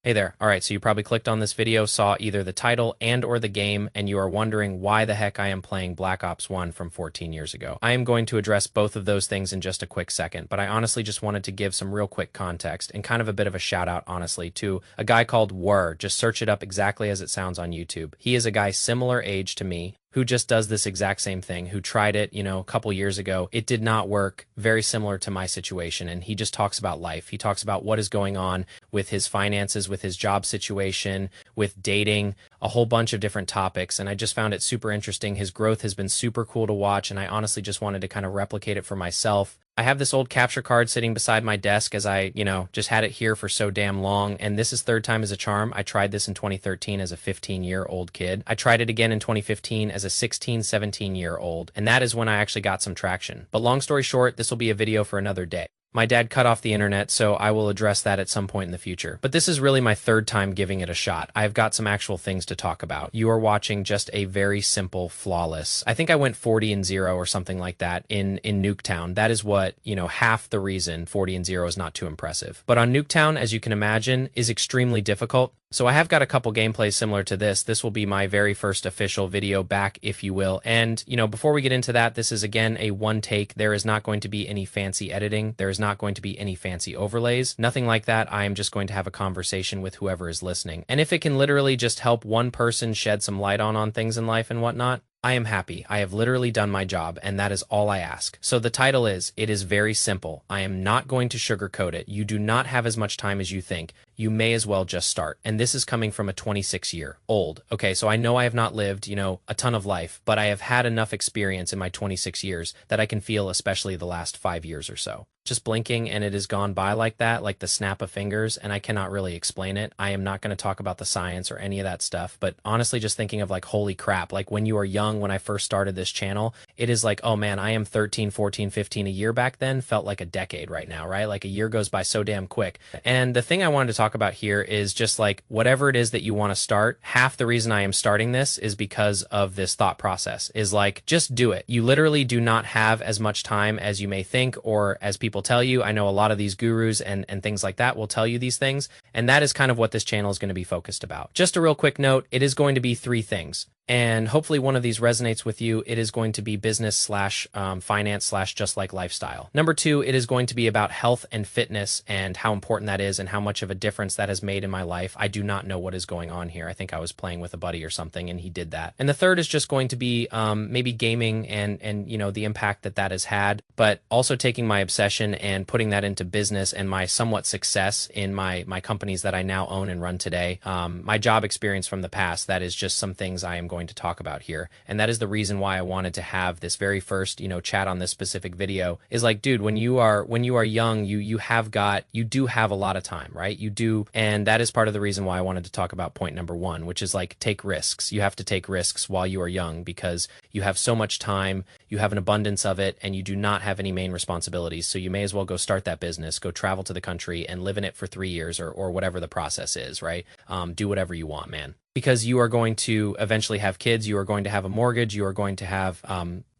Hey there. All right, so you probably clicked on this video, saw either the title and or the game, and you are wondering why the heck I am playing Black Ops 1 from 14 years ago. I am going to address both of those things in just a quick second, but I honestly just wanted to give some real quick context and kind of a bit of a shout out, honestly, to a guy called Wur. Just search it up exactly as it sounds on YouTube. He is a guy similar age to me, who just does this exact same thing, who tried it, a couple years ago. It did not work, very similar to my situation. And he just talks about life. He talks about what is going on with his finances, with his job situation, with dating, a whole bunch of different topics. And I just found it super interesting. His growth has been super cool to watch. And I honestly just wanted to kind of replicate it for myself. I have this old capture card sitting beside my desk as I, just had it here for so damn long. And this is third time as a charm. I tried this in 2013 as a 15-year-old kid. I tried it again in 2015 as a 16, 17-year-old. And that is when I actually got some traction. But long story short, this will be a video for another day. My dad cut off the internet, so I will address that at some point in the future. But this is really my third time giving it a shot. I've got some actual things to talk about. You are watching just a very simple, flawless. I think I went 40-0 or something like that in Nuketown. That is what, half the reason 40-0 is not too impressive. But on Nuketown, as you can imagine, is extremely difficult. So I have got a couple gameplays similar to this. This will be my very first official video back, if you will. And, before we get into that, this is again a one take. There is not going to be any fancy editing. There is not going to be any fancy overlays. Nothing like that. I am just going to have a conversation with whoever is listening. And if it can literally just help one person shed some light on things in life and whatnot, I am happy. I have literally done my job, and that is all I ask. So the title is, it is very simple. I am not going to sugarcoat it. You do not have as much time as you think. You may as well just start. And this is coming from a 26-year-old. Okay, so I know I have not lived, a ton of life, but I have had enough experience in my 26 years that I can feel especially the last 5 years or so. Just blinking and it has gone by like that, like the snap of fingers, and I cannot really explain it. I am not going to talk about the science or any of that stuff, but honestly just thinking of like, holy crap, like when you are young, when I first started this channel, it is like, oh man, I am 13, 14, 15 a year back then, felt like a decade right now, right? Like a year goes by so damn quick. And the thing I wanted to talk about here is just like whatever it is that you want to start, half the reason I am starting this is because of this thought process, is like, just do it. You literally do not have as much time as you may think or as people tell you. I know a lot of these gurus and things like that will tell you these things, and that is kind of what this channel is going to be focused about. Just a real quick note, it is going to be three things. And hopefully one of these resonates with you. It is going to be business slash finance slash just like lifestyle. Number two, it is going to be about health and fitness and how important that is and how much of a difference that has made in my life. I do not know what is going on here. I think I was playing with a buddy or something and he did that. And the third is just going to be maybe gaming and the impact that that has had, but also taking my obsession and putting that into business and my somewhat success in my companies that I now own and run today. My job experience from the past, that is just some things I am going to talk about here. And that is the reason why I wanted to have this very first, chat on this specific video is like, dude, when you are young, you do have a lot of time, right? You do. And that is part of the reason why I wanted to talk about point number one, which is like, take risks. You have to take risks while you are young because you have so much time, you have an abundance of it, and you do not have any main responsibilities. So you may as well go start that business, go travel to the country and live in it for 3 years or whatever the process is, right? Do whatever you want, man. Because you are going to eventually have kids, you are going to have a mortgage, you are going to have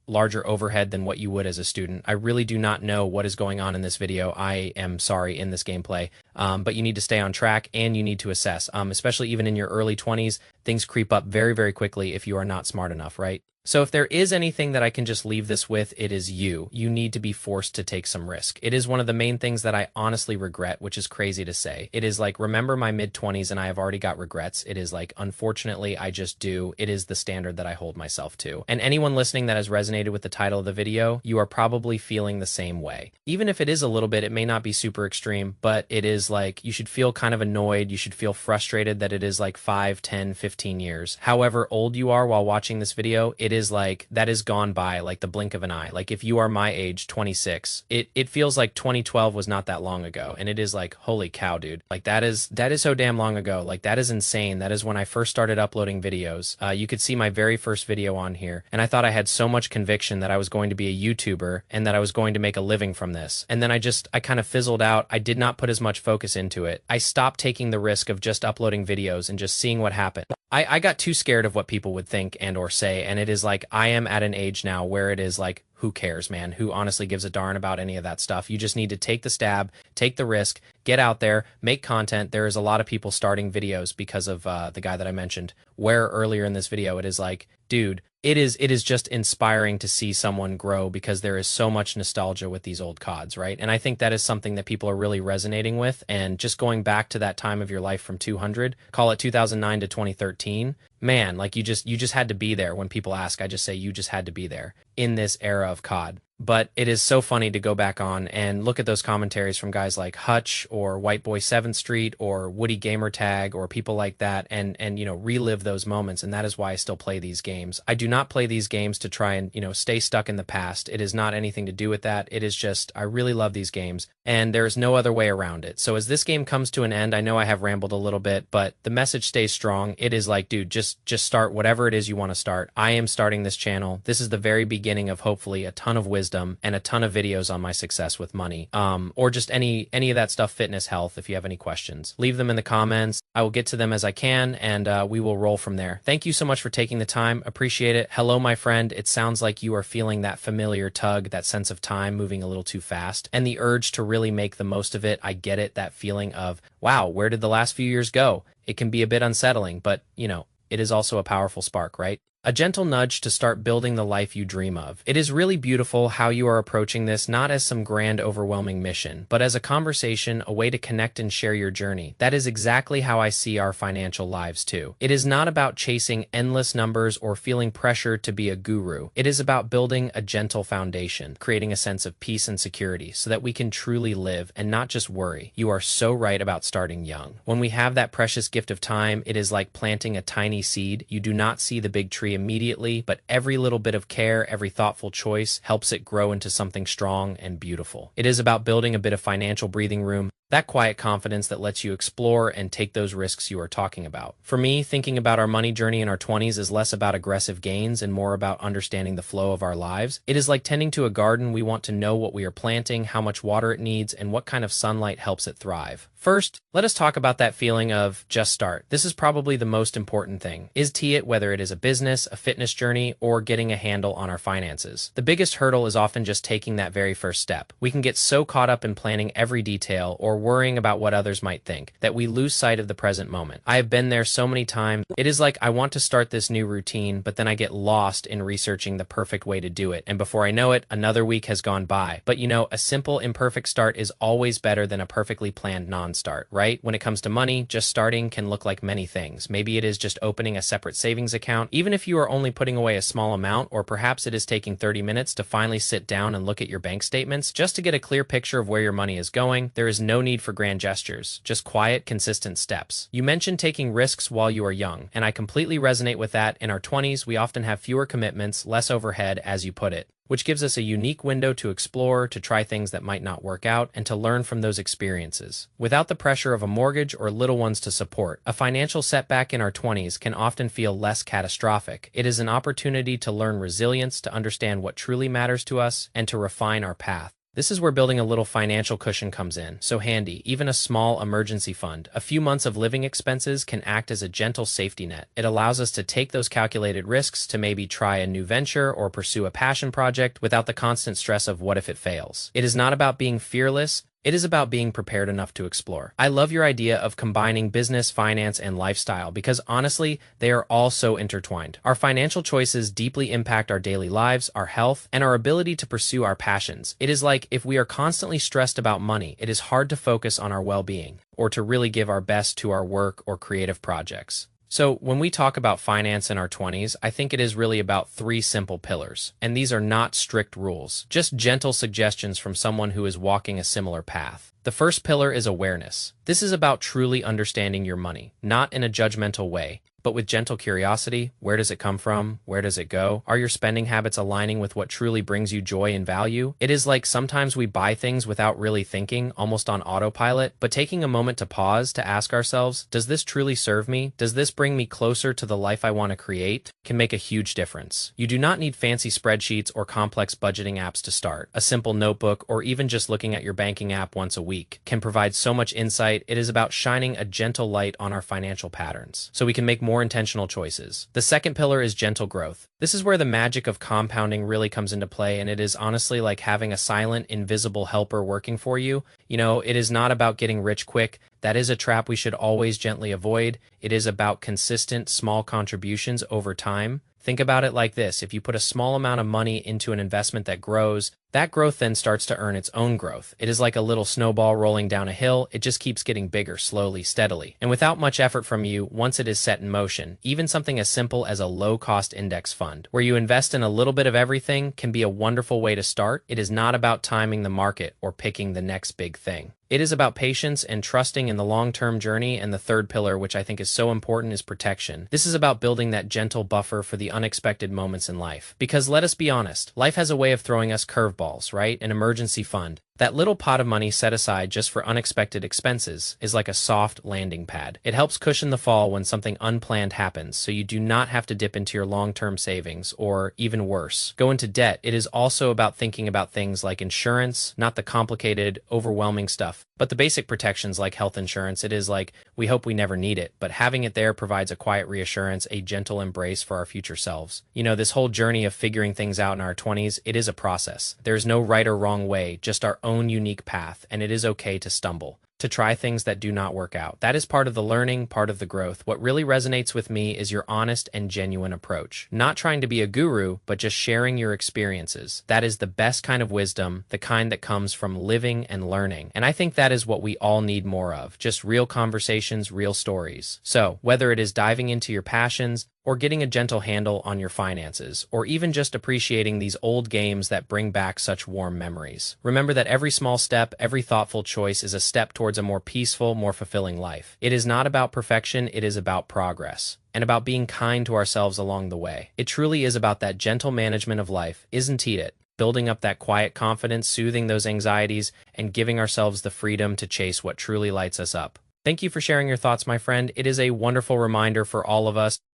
larger overhead than what you would as a student. I really do not know what is going on in this video. I am sorry in this gameplay, but you need to stay on track and you need to assess, especially even in your early 20s, things creep up very, very quickly if you are not smart enough, right? So if there is anything that I can just leave this with, it is you. You need to be forced to take some risk. It is one of the main things that I honestly regret, which is crazy to say. It is like, remember my mid-20s and I have already got regrets. It is like, unfortunately, I just do. It is the standard that I hold myself to. And anyone listening that has resonated with the title of the video, you are probably feeling the same way. Even if it is a little bit, it may not be super extreme, but it is like, you should feel kind of annoyed. You should feel frustrated that it is like 5, 10, 15 years. However old you are while watching this video, it is like that is gone by like the blink of an eye. Like if you are my age, 26, it feels like 2012 was not that long ago. And it is like, holy cow, dude. Like that is so damn long ago. Like that is insane. That is when I first started uploading videos. You could see my very first video on here. And I thought I had so much conviction that I was going to be a YouTuber and that I was going to make a living from this. And then I kind of fizzled out. I did not put as much focus into it. I stopped taking the risk of just uploading videos and just seeing what happened. I got too scared of what people would think and or say, and it is like I am at an age now where it is like, who cares, man? Who honestly gives a darn about any of that stuff? You just need to take the stab, take the risk, get out there, make content. There is a lot of people starting videos because of the guy that I mentioned, where earlier in this video it is like, dude, it is just inspiring to see someone grow because there is so much nostalgia with these old CODs, right? And I think that is something that people are really resonating with. And just going back to that time of your life from 200, call it 2009 to 2013, man, like you just had to be there. When people ask, I just say you just had to be there in this era of COD. But it is so funny to go back on and look at those commentaries from guys like Hutch or White Boy 7th Street or Woody Gamertag or people like that and relive those moments. And that is why I still play these games. I do not play these games to try and stay stuck in the past. It is not anything to do with that. It is just I really love these games and there's no other way around it. So as this game comes to an end, I know I have rambled a little bit, but the message stays strong. It is like, dude, just start whatever it is you want to start. I am starting this channel. This is the very beginning of hopefully a ton of wisdom and a ton of videos on my success with money, or just any of that stuff, fitness, health. If you have any questions, leave them in the comments. I will get to them as I can, and we will roll from there. Thank you so much for taking the time. Appreciate it. Hello, my friend. It sounds like you are feeling that familiar tug, that sense of time moving a little too fast, and the urge to really make the most of it. I get it. That feeling of, wow, where did the last few years go? It can be a bit unsettling, but it is also a powerful spark, right? A gentle nudge to start building the life you dream of. It is really beautiful how you are approaching this, not as some grand, overwhelming mission, but as a conversation, a way to connect and share your journey. That is exactly how I see our financial lives too. It is not about chasing endless numbers or feeling pressure to be a guru. It is about building a gentle foundation, creating a sense of peace and security so that we can truly live and not just worry. You are so right about starting young. When we have that precious gift of time, it is like planting a tiny seed. You do not see the big tree immediately, but every little bit of care, every thoughtful choice helps it grow into something strong and beautiful. It is about building a bit of financial breathing room, that quiet confidence that lets you explore and take those risks you are talking about. For me, thinking about our money journey in our 20s is less about aggressive gains and more about understanding the flow of our lives. It is like tending to a garden. We want to know what we are planting, how much water it needs, and what kind of sunlight helps it thrive. First, let us talk about that feeling of just start. This is probably the most important thing. Is it, whether it is a business, a fitness journey, or getting a handle on our finances. The biggest hurdle is often just taking that very first step. We can get so caught up in planning every detail or worrying about what others might think that we lose sight of the present moment. I have been there so many times. It is like I want to start this new routine, but then I get lost in researching the perfect way to do it. And before I know it, another week has gone by. But a simple, imperfect start is always better than a perfectly planned non-start, right? When it comes to money, just starting can look like many things. Maybe it is just opening a separate savings account, even if you are only putting away a small amount, or perhaps it is taking 30 minutes to finally sit down and look at your bank statements just to get a clear picture of where your money is going. There is no need for grand gestures, just quiet, consistent steps. You mentioned taking risks while you are young, and I completely resonate with that. In our 20s, we often have fewer commitments, less overhead, as you put it, which gives us a unique window to explore, to try things that might not work out, and to learn from those experiences. Without the pressure of a mortgage or little ones to support, a financial setback in our 20s can often feel less catastrophic. It is an opportunity to learn resilience, to understand what truly matters to us, and to refine our path. This is where building a little financial cushion comes in. So handy, even a small emergency fund. A few months of living expenses can act as a gentle safety net. It allows us to take those calculated risks, to maybe try a new venture or pursue a passion project without the constant stress of what if it fails. It is not about being fearless. It is about being prepared enough to explore. I love your idea of combining business, finance, and lifestyle because honestly, they are all so intertwined. Our financial choices deeply impact our daily lives, our health, and our ability to pursue our passions. It is like if we are constantly stressed about money, it is hard to focus on our well-being or to really give our best to our work or creative projects. So when we talk about finance in our 20s, I think it is really about 3 simple pillars. And these are not strict rules, just gentle suggestions from someone who is walking a similar path. The first pillar is awareness. This is about truly understanding your money, not in a judgmental way, but with gentle curiosity. Where does it come from? Where does it go? Are your spending habits aligning with what truly brings you joy and value? It is like sometimes we buy things without really thinking, almost on autopilot, but taking a moment to pause to ask ourselves, does this truly serve me? Does this bring me closer to the life I want to create? Can make a huge difference. You do not need fancy spreadsheets or complex budgeting apps to start. A simple notebook or even just looking at your banking app once a week can provide so much insight. It is about shining a gentle light on our financial patterns so we can make more more intentional choices. The second pillar is gentle growth. This is where the magic of compounding really comes into play, and it is honestly like having a silent, invisible helper working for you. It is not about getting rich quick. That is a trap we should always gently avoid. It is about consistent, small contributions over time. Think about it like this. If you put a small amount of money into an investment that grows, that growth then starts to earn its own growth. It is like a little snowball rolling down a hill. It just keeps getting bigger, slowly, steadily. And without much effort from you, once it is set in motion, even something as simple as a low-cost index fund, where you invest in a little bit of everything, can be a wonderful way to start. It is not about timing the market or picking the next big thing. It is about patience and trusting in the long-term journey, and the third pillar, which I think is so important, is protection. This is about building that gentle buffer for the unexpected moments in life. Because let us be honest, life has a way of throwing us curveballs, right? An emergency fund. That little pot of money set aside just for unexpected expenses is like a soft landing pad. It helps cushion the fall when something unplanned happens, so you do not have to dip into your long-term savings, or even worse, go into debt. It is also about thinking about things like insurance, not the complicated, overwhelming stuff, but the basic protections like health insurance. It is like, we hope we never need it, but having it there provides a quiet reassurance, a gentle embrace for our future selves. This whole journey of figuring things out in our 20s, it is a process. There's no right or wrong way, just our own unique path, and it is okay to stumble, to try things that do not work out. That is part of the learning, part of the growth. What really resonates with me is your honest and genuine approach. Not trying to be a guru, but just sharing your experiences. That is the best kind of wisdom, the kind that comes from living and learning. And I think that is what we all need more of. Just real conversations, real stories. So, whether it is diving into your passions, or getting a gentle handle on your finances, or even just appreciating these old games that bring back such warm memories, remember that every small step, every thoughtful choice is a step towards a more peaceful, more fulfilling life. It is not about perfection, it is about progress, and about being kind to ourselves along the way. It truly is about that gentle management of life, isn't it? Building up that quiet confidence, soothing those anxieties, and giving ourselves the freedom to chase what truly lights us up. Thank you for sharing your thoughts, my friend. It is a wonderful reminder for all of us